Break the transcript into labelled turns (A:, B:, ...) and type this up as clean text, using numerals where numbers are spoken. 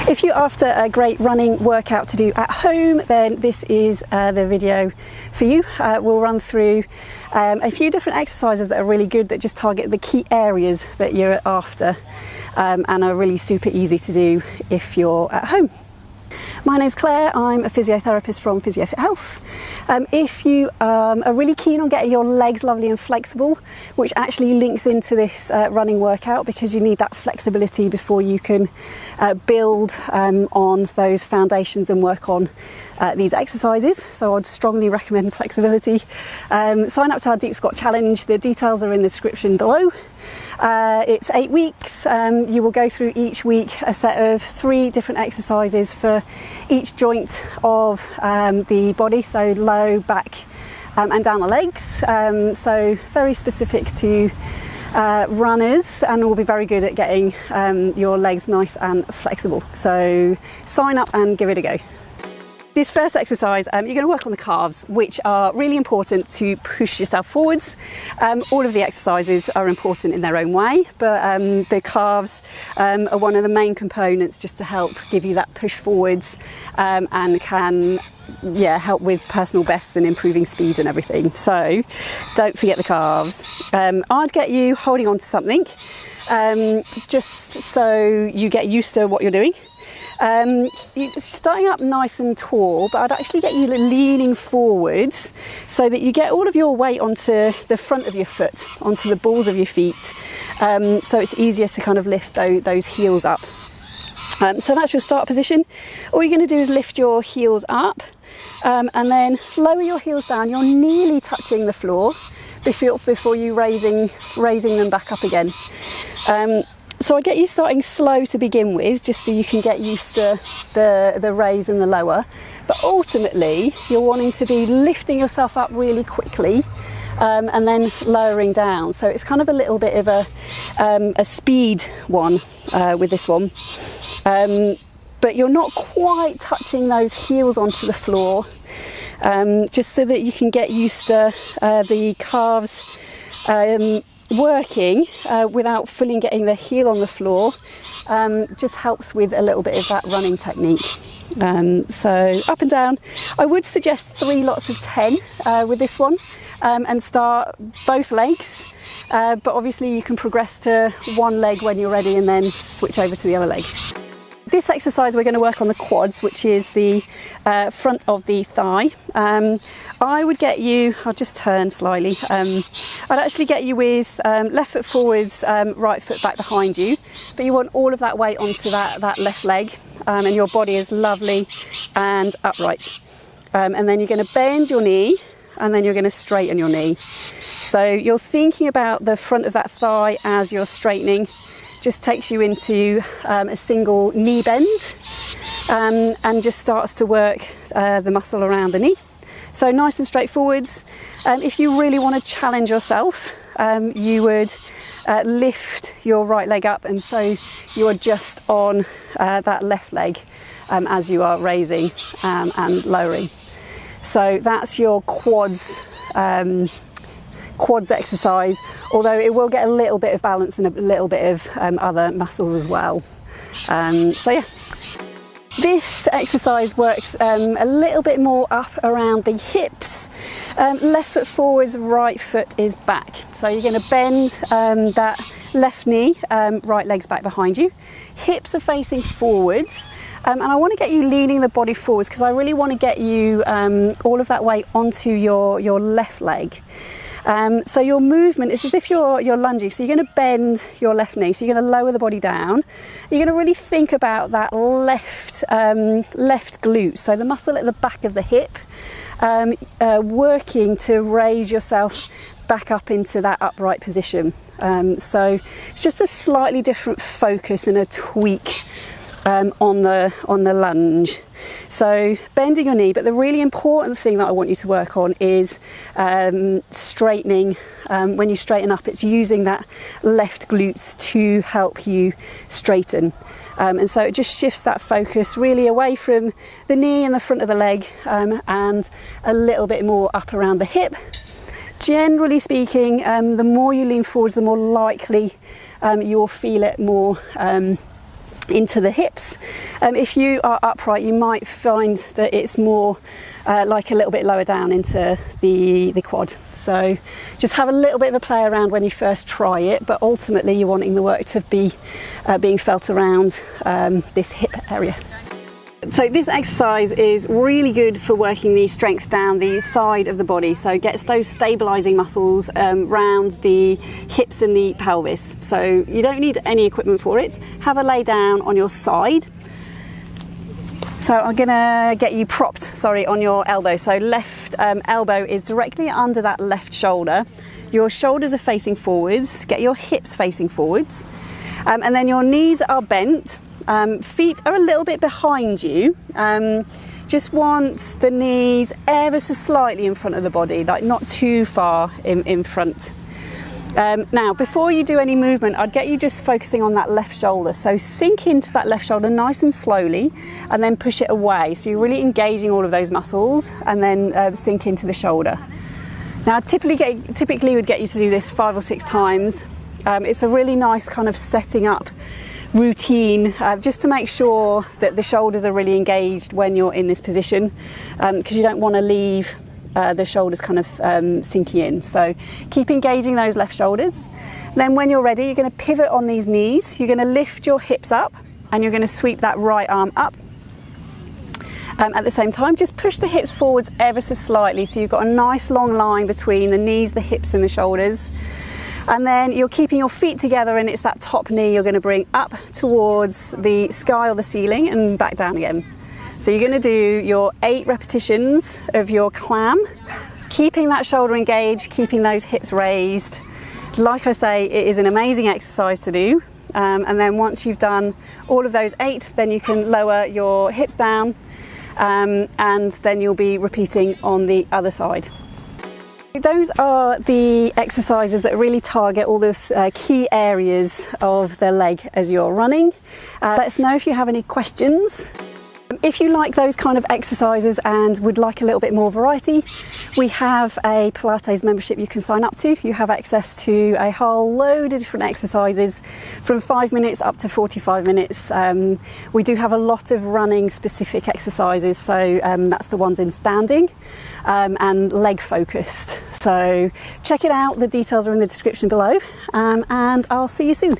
A: If you're after a great running workout to do at home, then this is the video for you. We'll run through a few different exercises that are really good, that just target the key areas that you're after, and are really super easy to do if you're at home. My name's Claire, I'm a physiotherapist from Physiofit Health. If you are really keen on getting your legs lovely and flexible, which actually links into this running workout, because you need that flexibility before you can build on those foundations and work on these exercises, so I'd strongly recommend flexibility. Sign up to our Deep Squat Challenge, the details are in the description below. It's 8 weeks. You will go through each week a set of 3 different exercises for each joint of the body, so low, back and down the legs, so very specific to runners, and will be very good at getting your legs nice and flexible. So sign up and give it a go. This first exercise, you're going to work on the calves, which are really important to push yourself forwards. All of the exercises are important in their own way, but the calves are one of the main components just to help give you that push forwards, and can help with personal bests and improving speed and everything. So don't forget the calves. I'd get you holding on to something, just so you get used to what you're doing. You're starting up nice and tall, but I'd actually get you leaning forwards so that you get all of your weight onto the front of your foot, onto the balls of your feet, so it's easier to kind of lift those heels up. So that's your start position. All you're going to do is lift your heels up, and then lower your heels down. You're nearly touching the floor before you raising them back up again. So I get you starting slow to begin with, just so you can get used to the raise and the lower. But ultimately, you're wanting to be lifting yourself up really quickly, and then lowering down. So it's kind of a little bit of a speed one with this one. But you're not quite touching those heels onto the floor, just so that you can get used to the calves working without fully getting the heel on the floor. Just helps with a little bit of that running technique. So up and down. I would suggest 3 lots of 10 with this one, and start both legs, but obviously you can progress to one leg when you're ready and then switch over to the other leg. This exercise we're going to work on the quads, which is the front of the thigh. I would get you, I'll just turn slightly, I'd actually get you with left foot forwards, right foot back behind you, but you want all of that weight onto that left leg, and your body is lovely and upright. And then you're going to bend your knee, and then you're going to straighten your knee. So you're thinking about the front of that thigh as you're straightening. Just takes you into a single knee bend, and just starts to work the muscle around the knee. So nice and straightforwards. If you really want to challenge yourself, you would lift your right leg up, and so you are just on that left leg as you are raising and lowering. So that's your quads exercise, although it will get a little bit of balance and a little bit of other muscles as well. So yeah, this exercise works a little bit more up around the hips. Left foot forwards, right foot is back. So you're going to bend that left knee, right leg's back behind you. Hips are facing forwards. And I want to get you leaning the body forwards, because I really want to get you all of that weight onto your left leg. So your movement is as if you're lunging, so you're going to bend your left knee, so you're going to lower the body down. You're going to really think about that left glute, so the muscle at the back of the hip, working to raise yourself back up into that upright position. So it's just a slightly different focus and a tweak on the lunge. So bending your knee, but the really important thing that I want you to work on is straightening. When you straighten up, it's using that left glutes to help you straighten. And so it just shifts that focus really away from the knee and the front of the leg, and a little bit more up around the hip. Generally speaking, the more you lean forwards, the more likely you'll feel it more into the hips. If you are upright, you might find that it's more like a little bit lower down into the quad. So just have a little bit of a play around when you first try it, but ultimately you're wanting the work to be being felt around this hip area. So this exercise is really good for working the strength down the side of the body, so it gets those stabilizing muscles around the hips and the pelvis. So you don't need any equipment for it. Have a lay down on your side. So I'm gonna get you propped, on your elbow. So left elbow is directly under that left shoulder. Your shoulders are facing forwards. Get your hips facing forwards, and then your knees are bent. Feet are a little bit behind you. Just want the knees ever so slightly in front of the body, like not too far in front. Now, before you do any movement, I'd get you just focusing on that left shoulder. So sink into that left shoulder nice and slowly, and then push it away. So you're really engaging all of those muscles, and then sink into the shoulder. Now, typically would get you to do this 5 or 6 times. It's a really nice kind of setting up routine, just to make sure that the shoulders are really engaged when you're in this position, because you don't want to leave the shoulders kind of sinking in. So keep engaging those left shoulders. Then when you're ready, you're going to pivot on these knees. You're going to lift your hips up, and you're going to sweep that right arm up. At the same time, just push the hips forwards ever so slightly, so you've got a nice long line between the knees, the hips and the shoulders. And then you're keeping your feet together, and it's that top knee you're going to bring up towards the sky or the ceiling and back down again. So you're going to do your 8 repetitions of your clam, keeping that shoulder engaged, keeping those hips raised. Like I say, it is an amazing exercise to do. And then once you've done all of those 8, then you can lower your hips down, and then you'll be repeating on the other side. Those are the exercises that really target all those key areas of the leg as you're running. Let us know if you have any questions. If you like those kind of exercises and would like a little bit more variety, we have a Pilates membership you can sign up to. You have access to a whole load of different exercises from 5 minutes up to 45 minutes. We do have a lot of running specific exercises, so that's the ones in standing and leg focused. So check it out, the details are in the description below, and I'll see you soon.